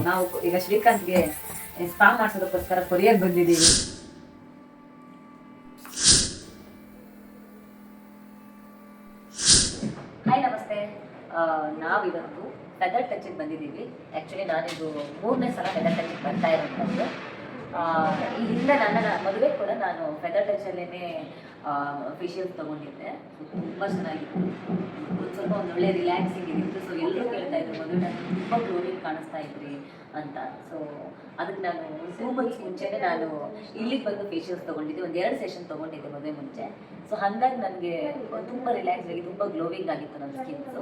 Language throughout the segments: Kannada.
ನಾವು ಈಗ ಶ್ರೀಕಾಂತ್ಗೆ ಸ್ಪಾ ಮಾಡಿಸೋದಕ್ಕೋಸ್ಕರ ಕೊರಿಯರ್ ಬಂದಿದ್ದೀವಿ. ಹಾಯ್ ನಮಸ್ತೆ. ನಾವಿವತ್ತು ಫೆದರ್ ಟಚ್ಗೆ ಬಂದಿದ್ದೀವಿ. ಆ್ಯಕ್ಚುಲಿ ನಾನಿದು 3ನೇ ಸಲ ಫೆದರ್ ಟಚ್ಗೆ ಬರ್ತಾ ಇರೋಂಥದ್ದು. ಈ ಹಿಂದೆ ನನ್ನ ಮದುವೆ ಕೂಡ ನಾನು ಫೆದರ್ ಟಚಲ್ಲೇ ಫೇಶಿಯಲ್ ತೊಗೊಂಡಿದ್ದೆ. ತುಂಬ ಚೆನ್ನಾಗಿತ್ತು, ಸ್ವಲ್ಪ ಒಂದು ಒಳ್ಳೆ ರಿಲ್ಯಾಕ್ಸಿಂಗ್ ಇತ್ತು. ಸೊ ಎಲ್ಲರೂ ಕೇಳ್ತಾ ಇದ್ರು ಮದುವೆ ತುಂಬ ಗ್ಲೋವಿಂಗ್ ಕಾಣಿಸ್ತಾ ಇದ್ರಿ ಅಂತ. ಸೊ ಅದಕ್ಕೆ ನಾನು 2 months ಮುಂಚೆನೇ ನಾನು ಇಲ್ಲಿಗೆ ಬಂದು ಫೇಶಿಯಲ್ಸ್ ತೊಗೊಂಡಿದ್ದೆ. ಒಂದು 2 ಸೆಷನ್ ತೊಗೊಂಡಿದ್ದೆ ಮದುವೆ ಮುಂಚೆ. ಸೊ ಹಾಗಾಗಿ ನನಗೆ ತುಂಬ ರಿಲ್ಯಾಕ್ಸ್ ಆಗಿ ತುಂಬ ಗ್ಲೋವಿಂಗ್ ಆಗಿತ್ತು ನನ್ನ ಸ್ಕಿನ್ಸು.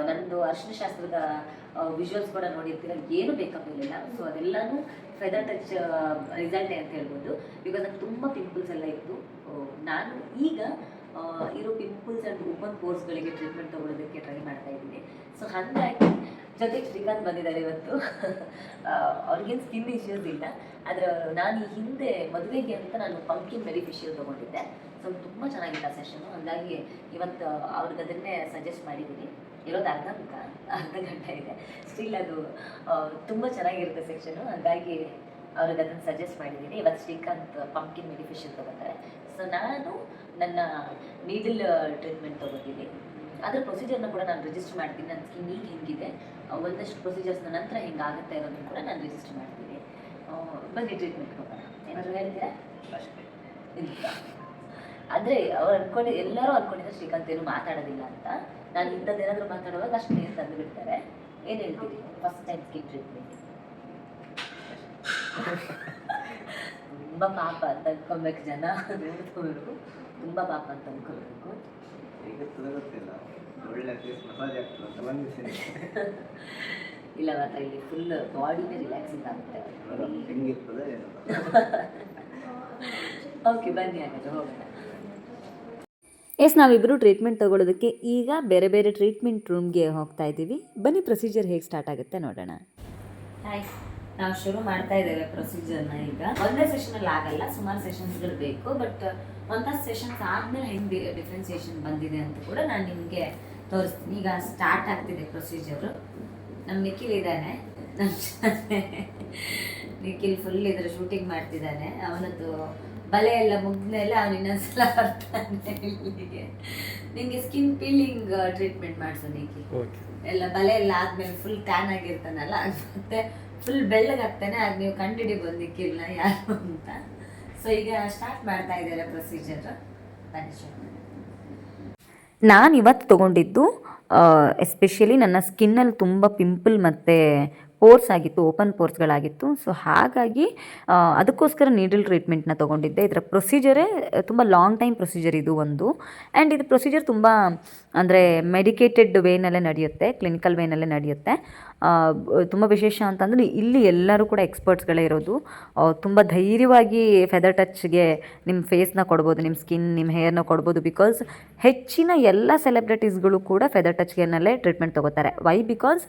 ನನ್ನದು ಅರ್ಶಿನ ಶಾಸ್ತ್ರದ ವಿಜುವಲ್ಸ್ ಕೂಡ ನೋಡಿರ್ತೀರ, ಏನು ಬೇಕಾಗಿರಲಿಲ್ಲ. ಸೊ ಅದೆಲ್ಲನೂ ಫೆದರ್ ಟಚ್ ರಿಸಲ್ಟೇ ಅಂತ ಹೇಳ್ಬೋದು. ಬಿಕಾಸ್ ನನಗೆ ತುಂಬ ಪಿಂಪಲ್ಸ್ ಎಲ್ಲ ಇತ್ತು. ನಾನು ಈಗ ಇರೋ ಪಿಂಪಲ್ಸ್ ಆ್ಯಂಡ್ ಓಪನ್ ಪೋರ್ಸ್ಗಳಿಗೆ ಟ್ರೀಟ್ಮೆಂಟ್ ತೊಗೊಳೋದಕ್ಕೆ ಟ್ರೈ ಮಾಡ್ತಾ ಇದ್ದೀನಿ. ಸೊ ಹಾಗಾಗಿ ಜೊತೆಗೆ ಶ್ರೀಕಾಂತ್ ಬಂದಿದ್ದಾರೆ ಇವತ್ತು. ಅವ್ರಿಗೇನು ಸ್ಕಿನ್ ಇಶ್ಯೂಸ್ ಇಲ್ಲ, ಆದರೆ ನಾನು ಈ ಹಿಂದೆ ಮದುವೆಗೆ ಅಂತ ನಾನು ಪಂಪ್ಕಿನ್ ಬೆರಿ ಫೇಶಿಯಲ್ ತೊಗೊಂಡಿದ್ದೆ. ಸೊ ತುಂಬ ಚೆನ್ನಾಗಿತ್ತು ಆ ಸೆಷನು. ಹಾಗಾಗಿ ಇವತ್ತು ಅವ್ರಿಗೆ ಅದನ್ನೇ ಸಜೆಸ್ಟ್ ಮಾಡಿದ್ದೀನಿ. ಇರೋದು ಅರ್ಧ ಗಂಟೆ ಇದೆ, ಸ್ಟಿಲ್ ಅದು ತುಂಬ ಚೆನ್ನಾಗಿರುತ್ತೆ ಸೆಕ್ಷನು. ಹಾಗಾಗಿ ಅವ್ರಿಗೆ ಅದನ್ನು ಸಜೆಸ್ಟ್ ಮಾಡಿದ್ದೀನಿ. ಇವತ್ತು ಶ್ರೀಕಾಂತ್ ಪಂಪ್ಕಿನ್ ಬೆರಿ ಫೇಶಿಯಲ್ ತೊಗೊತಾರೆ. ಸೊ ನಾನು ನನ್ನ ನೀಡಲ್ ಟ್ರೀಟ್ಮೆಂಟ್ ತೊಗೋತೀನಿ. ಅದರ ಪ್ರೊಸೀಜರ್ನ ಕೂಡ ನಾನು ರಿಜಿಸ್ಟರ್ ಮಾಡ್ತೀನಿ. ನನ್ನ ಸ್ಕಿನ್ ಈಗ ಹೆಂಗಿದೆ, ಒಂದಷ್ಟು ಪ್ರೊಸೀಜರ್ಸ್ನ ನಂತರ ಹೆಂಗಾಗುತ್ತೆ ಇರೋದನ್ನು ಕೂಡ ನಾನು ರಿಜಿಸ್ಟರ್ ಮಾಡ್ತೀನಿ. ಬನ್ನಿ ಟ್ರೀಟ್ಮೆಂಟ್ ಹೋಗೋಣ. ಏನಾದರೂ ಹೇಳ್ತೀರಾ? ಅಷ್ಟೇ ಇಲ್ಲ ಅಂದರೆ ಅವ್ರು ಎಲ್ಲರೂ ಅಂದ್ಕೊಂಡಿದ್ದಾರೆ ಶ್ರೀಕಾಂತ್ ಏನು ಮಾತಾಡೋದಿಲ್ಲ ಅಂತ. ನಾನು ಇಂಥದ್ದು ಏನಾದರೂ ಮಾತಾಡುವಾಗ ಅಷ್ಟೇ ತಂದು ಬಿಡ್ತಾರೆ. ಏನು ಹೇಳ್ತೀರಿ? ಫಸ್ಟ್ ಟೈಮ್ ಸ್ಕಿನ್ ಟ್ರೀಟ್ಮೆಂಟ್ ತುಂಬ ಪಾಪ ಅಂತ ಅಂದ್ಕೊಬೇಕು, ಜನ ನೋಡ್ಕೋಬೇಕು. ತುಂಬ ಪಾಪ ಅಂತ ಅಂದ್ಕೊಬೇಕು. ಇಲ್ಲ ಮಾತ್ರ ಇಲ್ಲಿ ಫುಲ್ ಬಾಡಿನೇ ರಿಲ್ಯಾಕ್ಸಿಂಗ್ ಆಗುತ್ತೆ. ಓಕೆ ಬನ್ನಿ, ಹಾಗಾದ್ರೆ ಹೋಗೋಣ. ನಾವಿಬ್ಬರು ಟ್ರೀಟ್ಮೆಂಟ್ ತೊಗೊಳೋದಕ್ಕೆ ಈಗ ಬೇರೆ ಬೇರೆ ಟ್ರೀಟ್ಮೆಂಟ್ ರೂಮ್ಗೆ ಹೋಗ್ತಾ ಇದ್ದೀವಿ. ಬನ್ನಿ ಪ್ರೊಸೀಜರ್ ಹೇಗೆ ಸ್ಟಾರ್ಟ್ ಆಗುತ್ತೆ ನೋಡೋಣ. ಹಾಯ್, ನಾವು ಶುರು ಮಾಡ್ತಾ ಇದ್ದೇವೆ ಪ್ರೊಸೀಜರ್ನ. ಈಗ ಒಂದೇ ಸೆಷನಲ್ಲಿ ಆಗಲ್ಲ, ಸುಮಾರು ಸೆಷನ್ಸ್ಗಳು ಬೇಕು. ಬಟ್ ಒಂದಷ್ಟು ಸೆಷನ್ಸ್ ಆದಮೇಲೆ ಹೆಂಗೆ ಡಿಫ್ರೆನ್ಸಿಯೇಷನ್ ಬಂದಿದೆ ಅಂತ ಕೂಡ ನಾನು ನಿಮಗೆ ತೋರಿಸ್ತೀನಿ. ಈಗ ಸ್ಟಾರ್ಟ್ ಆಗ್ತಿದೆ ಪ್ರೊಸೀಜರು. ನಮ್ಮ ನಿಖಿಲ್ ಇದ್ದಾನೆ, ನಿಖಿಲ್ ಫುಲ್ ಇದ್ರ ಶೂಟಿಂಗ್ ಮಾಡ್ತಿದ್ದಾನೆ. ಅವನದ್ದು ಬಲೆ ಎಲ್ಲ ಮುಗ್ದ್ಮೇಲೆ ಅವನು ಇನ್ನೊಂದ್ಸಲ ಬರ್ತಾನೆ ಇಲ್ಲಿಗೆ. ನಿಮಗೆ ಸ್ಕಿನ್ ಪೀಲಿಂಗ್ ಟ್ರೀಟ್ಮೆಂಟ್ ಮಾಡಿಸೋ ನಿಖಿಲ್. ಎಲ್ಲ ಬಲೆ ಎಲ್ಲ ಆದ್ಮೇಲೆ ಫುಲ್ ಟ್ಯಾನ್ ಆಗಿರ್ತಾನಲ್ಲ, ಮತ್ತೆ ಫುಲ್ ಬೆಳ್ಳಗಾಗ್ತಾನೆ. ಆಗ ನೀವು ಕಂಡುಹಿಡಿಬೋದು ನಿಖಿಲ್ನ ಯಾರು ಅಂತ. ಸೊ ಈಗ ಸ್ಟಾರ್ಟ್ ಮಾಡ್ತಾ ಇದ್ದಾರೆ ಪ್ರೊಸೀಜರ್. ನಾನು ಇವತ್ತು ತೊಗೊಂಡಿದ್ದು ಎಸ್ಪೆಷಲಿ ನನ್ನ ಸ್ಕಿನ್ನಲ್ಲಿ ತುಂಬ ಪಿಂಪಲ್ ಮತ್ತು ಪೋರ್ಸ್ ಆಗಿತ್ತು, ಓಪನ್ ಪೋರ್ಸ್ಗಳಾಗಿತ್ತು. ಸೊ ಹಾಗಾಗಿ ಅದಕ್ಕೋಸ್ಕರ ನೀಡಲ್ ಟ್ರೀಟ್ಮೆಂಟ್ನ ತೊಗೊಂಡಿದ್ದೆ. ಇದರ ಪ್ರೊಸೀಜರೇ ತುಂಬ ಲಾಂಗ್ ಟೈಮ್ ಪ್ರೊಸೀಜರ್ ಇದು ಒಂದು. ಆ್ಯಂಡ್ ಇದು ಪ್ರೊಸೀಜರ್ ತುಂಬ ಅಂದರೆ ಮೆಡಿಕೇಟೆಡ್ ವೇನಲ್ಲೇ ನಡೆಯುತ್ತೆ, ಕ್ಲಿನಿಕಲ್ ವೇನಲ್ಲೇ ನಡೆಯುತ್ತೆ. ತುಂಬ ವಿಶೇಷ ಅಂತಂದರೆ ಇಲ್ಲಿ ಎಲ್ಲರೂ ಕೂಡ ಎಕ್ಸ್ಪರ್ಟ್ಸ್ಗಳೇ ಇರೋದು. ತುಂಬ ಧೈರ್ಯವಾಗಿ ಫೆದರ್ ಟಚ್ಗೆ ನಿಮ್ಮ ಫೇಸ್ನ ಕೊಡ್ಬೋದು, ನಿಮ್ಮ ಸ್ಕಿನ್, ನಿಮ್ಮ ಹೇರ್ನ ಕೊಡ್ಬೋದು. ಬಿಕಾಸ್ ಹೆಚ್ಚಿನ ಎಲ್ಲ ಸೆಲೆಬ್ರಿಟೀಸ್ಗಳು ಕೂಡ ಫೆದರ್ ಟಚ್ಗೆನಲ್ಲೇ ಟ್ರೀಟ್ಮೆಂಟ್ ತೊಗೋತಾರೆ. ವೈ? ಬಿಕಾಸ್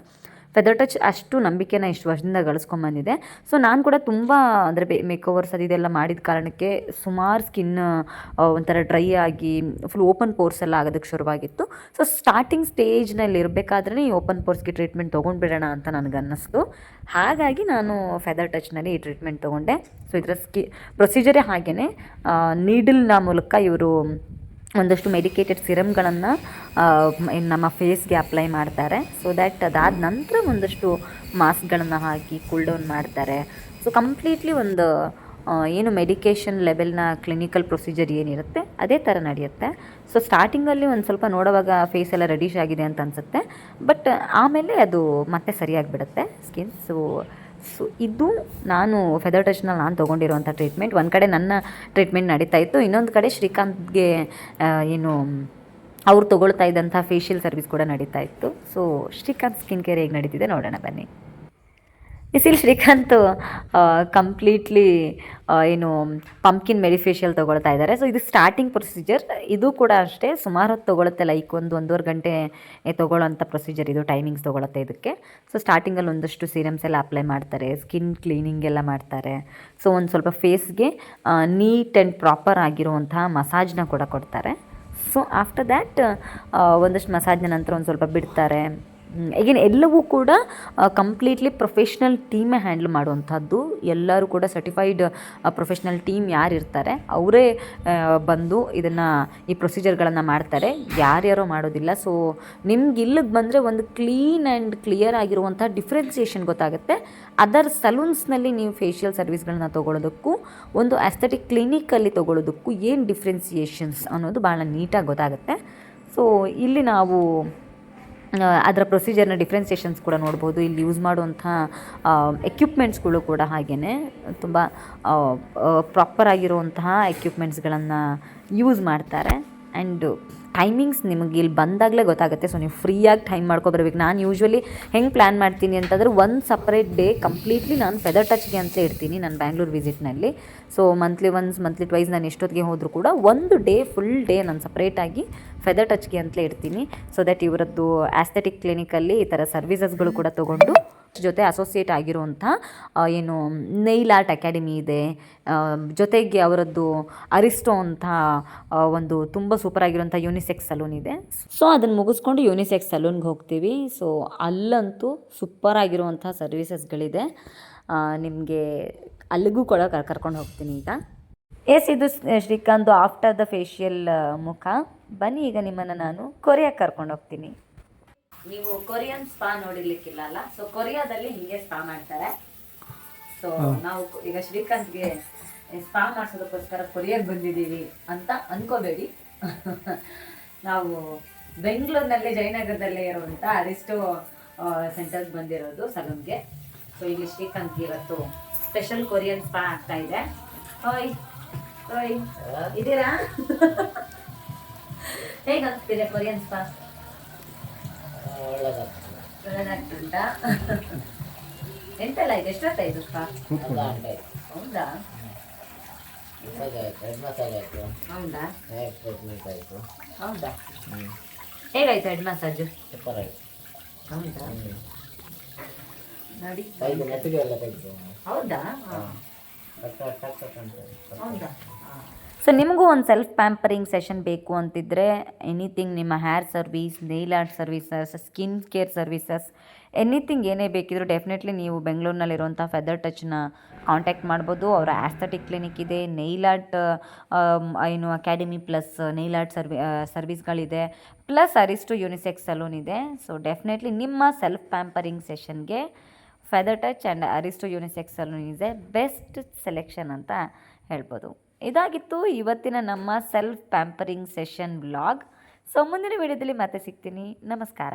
ಫೆದರ್ ಟಚ್ ಅಷ್ಟು ನಂಬಿಕೆನ ಇಷ್ಟು ವರ್ಷದಿಂದ ಗಳಿಸ್ಕೊಂಬಂದಿದೆ. ಸೊ ನಾನು ಕೂಡ ತುಂಬ ಅಂದರೆ ಮೇಕೋವರ್ಸ್ ಇದೆಲ್ಲ ಮಾಡಿದ ಕಾರಣಕ್ಕೆ ಸುಮಾರು ಸ್ಕಿನ್ ಒಂಥರ ಡ್ರೈ ಆಗಿ ಫುಲ್ ಓಪನ್ ಪೋರ್ಸ್ ಎಲ್ಲ ಆಗೋದಕ್ಕೆ ಶುರುವಾಗಿತ್ತು. ಸೊ ಸ್ಟಾರ್ಟಿಂಗ್ ಸ್ಟೇಜ್ನಲ್ಲಿ ಇರಬೇಕಾದ್ರೆ ಈ ಓಪನ್ ಪೋರ್ಸ್ಗೆ ಟ್ರೀಟ್ಮೆಂಟ್ ತೊಗೊಂಡ್ಬಿಡೋಣ ಅಂತ ನನಗನ್ನಿಸ್ತು. ಹಾಗಾಗಿ ನಾನು ಫೆದರ್ ಟಚ್ನಲ್ಲಿ ಈ ಟ್ರೀಟ್ಮೆಂಟ್ ತೊಗೊಂಡೆ. ಸೊ ಇದರ ಪ್ರೊಸೀಜರೇ ಹಾಗೆಯೇ ನೀಡಲ್ನ ಮೂಲಕ ಇವರು ಒಂದಷ್ಟು ಮೆಡಿಕೇಟೆಡ್ ಸಿರಮ್ಗಳನ್ನು ನಮ್ಮ ಫೇಸ್ಗೆ ಅಪ್ಲೈ ಮಾಡ್ತಾರೆ. ಸೊ ದ್ಯಾಟ್ ಅದಾದ ನಂತರ ಒಂದಷ್ಟು ಮಾಸ್ಕ್ಗಳನ್ನು ಹಾಕಿ ಕೂಲ್ ಡೌನ್ ಮಾಡ್ತಾರೆ. ಸೊ ಕಂಪ್ಲೀಟ್ಲಿ ಒಂದು ಏನು ಮೆಡಿಕೇಷನ್ ಲೆವೆಲ್ನ ಕ್ಲಿನಿಕಲ್ ಪ್ರೊಸೀಜರ್ ಏನಿರುತ್ತೆ ಅದೇ ಥರ ನಡೆಯುತ್ತೆ. ಸೊ ಸ್ಟಾರ್ಟಿಂಗಲ್ಲಿ ಒಂದು ಸ್ವಲ್ಪ ನೋಡುವಾಗ ಫೇಸ್ ಎಲ್ಲ ರೆಡಿಶ್ ಆಗಿದೆ ಅಂತ ಅನಿಸುತ್ತೆ, ಬಟ್ ಆಮೇಲೆ ಅದು ಮತ್ತೆ ಸರಿಯಾಗಿಬಿಡುತ್ತೆ ಸ್ಕಿನ್. ಸೊ ಇದು ನಾನು ಫೆದರ್ ಟಚ್ನಲ್ಲಿ ನಾನು ತೊಗೊಂಡಿರೋಂಥ ಟ್ರೀಟ್ಮೆಂಟ್. ಒಂದು ಕಡೆ ನನ್ನ ಟ್ರೀಟ್ಮೆಂಟ್ ನಡೀತಾ ಇತ್ತು, ಇನ್ನೊಂದು ಕಡೆ ಶ್ರೀಕಾಂತ್ಗೆ ಏನು ಅವ್ರು ತೊಗೊಳ್ತಾ ಇದ್ದಂಥ ಫೇಶಿಯಲ್ ಸರ್ವಿಸ್ ಕೂಡ ನಡೀತಾ ಇತ್ತು. ಸೊ ಶ್ರೀಕಾಂತ್ ಸ್ಕಿನ್ ಕೇರ್ ಹೇಗೆ ನಡೀತಿದೆ ನೋಡೋಣ ಬನ್ನಿ. ಇಲ್ಲಿ ಶ್ರೀಕಾಂತ್ ಕಂಪ್ಲೀಟ್ಲಿ ಏನು ಪಂಪ್ಕಿನ್ ಮೆಡಿ ಫೇಶಿಯಲ್ ತೊಗೊಳ್ತಾ ಇದ್ದಾರೆ. ಸೊ ಇದು ಸ್ಟಾರ್ಟಿಂಗ್ ಪ್ರೊಸೀಜರ್. ಇದು ಕೂಡ ಅಷ್ಟೇ ಸುಮಾರು ಹೊತ್ತು ತೊಗೊಳುತ್ತೆ, ಲೈಕ್ 1-1.5 ಗಂಟೆ ತೊಗೊಳ್ಳೋಂಥ ಪ್ರೊಸೀಜರ್ ಇದು. ಟೈಮಿಂಗ್ಸ್ ತೊಗೊಳುತ್ತೆ ಇದಕ್ಕೆ. ಸೊ ಸ್ಟಾರ್ಟಿಂಗಲ್ಲಿ ಒಂದಷ್ಟು ಸೀರಮ್ಸ್ ಎಲ್ಲ ಅಪ್ಲೈ ಮಾಡ್ತಾರೆ, ಸ್ಕಿನ್ ಕ್ಲೀನಿಂಗ್ ಎಲ್ಲ ಮಾಡ್ತಾರೆ. ಸೊ ಒಂದು ಸ್ವಲ್ಪ ಫೇಸ್ಗೆ ನೀಟ್ ಆ್ಯಂಡ್ ಪ್ರಾಪರ್ ಆಗಿರುವಂತಹ ಮಸಾಜ್ನ ಕೂಡ ಕೊಡ್ತಾರೆ. ಸೊ ಆಫ್ಟರ್ ದ್ಯಾಟ್ ಒಂದಷ್ಟು ಮಸಾಜ್ನ ನಂತರ ಒಂದು ಸ್ವಲ್ಪ ಬಿಡ್ತಾರೆ. ಈಗಿನ ಎಲ್ಲವೂ ಕೂಡ ಕಂಪ್ಲೀಟ್ಲಿ ಪ್ರೊಫೆಷ್ನಲ್ ಟೀಮೇ ಹ್ಯಾಂಡಲ್ ಮಾಡುವಂಥದ್ದು. ಎಲ್ಲರೂ ಕೂಡ ಸರ್ಟಿಫೈಡ್ ಪ್ರೊಫೆಷ್ನಲ್ ಟೀಮ್ ಯಾರಿರ್ತಾರೆ ಅವರೇ ಬಂದು ಇದನ್ನು ಈ ಪ್ರೊಸೀಜರ್ಗಳನ್ನು ಮಾಡ್ತಾರೆ, ಯಾರ್ಯಾರೋ ಮಾಡೋದಿಲ್ಲ. ಸೊ ನಿಮ್ಗೆ ಇಲ್ಲಿಗೆ ಬಂದರೆ ಒಂದು ಕ್ಲೀನ್ ಆ್ಯಂಡ್ ಕ್ಲಿಯರ್ ಆಗಿರುವಂಥ ಡಿಫ್ರೆನ್ಸಿಯೇಷನ್ ಗೊತ್ತಾಗುತ್ತೆ. ಅದರ್ ಸಲೂನ್ಸ್ನಲ್ಲಿ ನೀವು ಫೇಶಿಯಲ್ ಸರ್ವಿಸ್ಗಳನ್ನ ತೊಗೊಳೋದಕ್ಕೂ ಒಂದು ಆಸ್ಥೆಟಿಕ್ ಕ್ಲಿನಿಕಲ್ಲಿ ತೊಗೊಳೋದಕ್ಕೂ ಏನು ಡಿಫ್ರೆನ್ಸಿಯೇಷನ್ಸ್ ಅನ್ನೋದು ಭಾಳ ನೀಟಾಗಿ ಗೊತ್ತಾಗುತ್ತೆ. ಸೊ ಇಲ್ಲಿ ನಾವು ಅದರ ಪ್ರೊಸೀಜರ್ನ ಡಿಫ್ರೆನ್ಸಿಯೇಷನ್ಸ್ ಕೂಡ ನೋಡ್ಬೋದು. ಇಲ್ಲಿ ಯೂಸ್ ಮಾಡುವಂಥ ಎಕ್ವಿಪ್ಮೆಂಟ್ಸ್ಗಳು ಕೂಡ ಹಾಗೆಯೇ ತುಂಬ ಪ್ರಾಪರ್ ಆಗಿರುವಂತಹ ಎಕ್ವಿಪ್ಮೆಂಟ್ಸ್ಗಳನ್ನು ಯೂಸ್ ಮಾಡ್ತಾರೆ. ಆ್ಯಂಡ್ ಟೈಮಿಂಗ್ಸ್ ನಿಮಗೆ ಇಲ್ಲಿ ಬಂದಾಗಲೇ ಗೊತ್ತಾಗುತ್ತೆ. ಸೊ ನೀವು ಫ್ರೀಯಾಗಿ ಟೈಮ್ ಮಾಡ್ಕೊಬರ್ಬೇಕು. ನಾನು ಯೂಶ್ವಲಿ ಹೆಂಗೆ ಪ್ಲ್ಯಾನ್ ಮಾಡ್ತೀನಿ ಅಂತಂದರೆ ಒಂದು ಸಪ್ರೇಟ್ ಡೇ ಕಂಪ್ಲೀಟ್ಲಿ ನಾನು ಫೆದರ್ ಟಚ್ಗೆ ಅಂತ ಇಡ್ತೀನಿ ನನ್ನ ಬ್ಯಾಂಗ್ಳೂರು ವಿಸಿಟ್ನಲ್ಲಿ. ಸೊ ಮಂತ್ಲಿ ಟ್ವೈಸ್ ನಾನು ಎಷ್ಟೊತ್ತಿಗೆ ಹೋದರೂ ಕೂಡ ಒಂದು ಡೇ ಫುಲ್ ಡೇ ನಾನು ಸಪ್ರೇಟಾಗಿ ಫೆದರ್ ಟಚ್ಗೆ ಅಂತಲೇ ಇಡ್ತೀನಿ. ಸೊ ದಟ್ ಇವರದ್ದು ಆಸ್ಥೆಟಿಕ್ ಕ್ಲಿನಿಕಲ್ಲಿ ಈ ಥರ ಸರ್ವಿಸಸ್ಗಳು ಕೂಡ ತೊಗೊಂಡು ಜೊತೆ ಅಸೋಸಿಯೇಟ್ ಆಗಿರುವಂಥ ಏನು ನೈಲ್ ಆರ್ಟ್ ಅಕಾಡೆಮಿ ಇದೆ, ಜೊತೆಗೆ ಅವರದ್ದು ಅರಿಸ್ಟೋ ಅಂತ ಒಂದು ತುಂಬ ಸೂಪರಾಗಿರುವಂಥ ಯೂನಿಸೆಕ್ಸ್ ಸಲೂನ್ ಇದೆ. ಸೊ ಅದನ್ನು ಮುಗಿಸ್ಕೊಂಡು ಯೂನಿಸೆಕ್ಸ್ ಸಲೂನ್ಗೆ ಹೋಗ್ತೀವಿ. ಸೊ ಅಲ್ಲಂತೂ ಸೂಪರಾಗಿರುವಂಥ ಸರ್ವಿಸಸ್ಗಳಿದೆ. ನಿಮಗೆ ಅಲ್ಲಿಗೂ ಕೂಡ ಕರ್ಕೊಂಡು ಹೋಗ್ತೀನಿ ಈಗ. ಇದು ಶ್ರೀಕಾಂತ್ ಆಫ್ಟರ್ ದ ಫೇಶಿಯಲ್ ಮುಖ. ಬನ್ನಿ ಈಗ ನಿಮ್ಮನ್ನು ನಾನು ಕೊರಿಯಾಗೆ ಕರ್ಕೊಂಡು ಹೋಗ್ತೀನಿ. ನೀವು ಕೊರಿಯನ್ ಸ್ಪಾ ನೋಡಿರ್ಲಿಕ್ಕಿಲ್ಲ ಅಲ್ಲ? ಸೊ ಕೊರಿಯಾದಲ್ಲಿ ಹೀಗೆ ಸ್ಪಾ ಮಾಡ್ತಾರೆ. ಸೊ ನಾವು ಈಗ ಶ್ರೀಕಾಂತ್ಗೆ ಸ್ಪಾ ಮಾಡಿಸೋದಕ್ಕೋಸ್ಕರ ಕೊರಿಯಾಗೆ ಬಂದಿದ್ದೀವಿ ಅಂತ ಅನ್ಕೋಬೇಡಿ. ನಾವು ಬೆಂಗಳೂರಿನಲ್ಲಿ ಜಯನಗರದಲ್ಲೇ ಇರುವಂಥ ಅರಿಸ್ಟೋ ಸೆಂಟರ್ಗೆ ಬಂದಿರೋದು ಸಲೂನ್ಗೆ. ಸೊ ಇಲ್ಲಿ ಶ್ರೀಕಾಂತ್ಗೆ ಇವತ್ತು ಸ್ಪೆಷಲ್ ಕೊರಿಯನ್ ಸ್ಪಾ ಆಗ್ತಾ ಇದೆ. ಇದೀರಾ? ಹೇಗೆ ಅನಿಸ್ತಿದೆ ಕೊರಿಯನ್ ಸ್ಪಾ? ಒಳ್ಳೆದಾಗ್ತುಂಟಾ? ಎಂತೆಲ್ಲ ಇದೆ? ಎಷ್ಟೊತ್ತಾಯ್ತು ಸ್ಪಾ? ಹೌದಾ? ಹೌದಾ? ಹೌದಾ? ಹೇಗಾಯ್ತು ಹೆಡ್ ಮಸಾಜ್? ಹೌದಾ? ನೋಡಿ. ಹೌದಾ? ಹೌದಾ? ಸೊ ನಿಮಗೂ ಒಂದು ಸೆಲ್ಫ್ ಪ್ಯಾಂಪರಿಂಗ್ ಸೆಷನ್ ಬೇಕು ಅಂತಿದ್ದರೆ ಎನಿಥಿಂಗ್, ನಿಮ್ಮ hair service, nail art services, skin care services, anything ಏನೇ ಬೇಕಿದ್ರೂ ಡೆಫಿನೆಟ್ಲಿ ನೀವು ಬೆಂಗಳೂರಿನಲ್ಲಿರುವಂಥ ಫೆದರ್ ಟಚ್ನ ಕಾಂಟ್ಯಾಕ್ಟ್ ಮಾಡ್ಬೋದು. ಅವರ ಆಸ್ಥೆಟಿಕ್ ಕ್ಲಿನಿಕ್ ಇದೆ, ನೇಲ್ ಆರ್ಟ್ ಏನು ಅಕಾಡೆಮಿ ಪ್ಲಸ್ ನೇಲ್ ಆರ್ಟ್ ಸರ್ವಿಸ್ಗಳಿದೆ, ಪ್ಲಸ್ ಅರಿಸ್ಟೋ ಯೂನಿಸೆಕ್ಸ್ ಸಲೂನ್ ಇದೆ. ಸೊ ಡೆಫಿನೆಟ್ಲಿ ನಿಮ್ಮ ಸೆಲ್ಫ್ ಪ್ಯಾಂಪರಿಂಗ್ ಸೆಷನ್ಗೆ Feather Touch and Aristo unisex salon is a best selection ಅಂತ ಹೇಳ್ಬೋದು. ಇದಾಗಿತ್ತು ಇವತ್ತಿನ ನಮ್ಮ self pampering session vlog. So ಮುಂದಿನ ವಿಡಿಯೋದಲ್ಲಿ ಮತ್ತೆ ಸಿಗ್ತೀನಿ. ನಮಸ್ಕಾರ.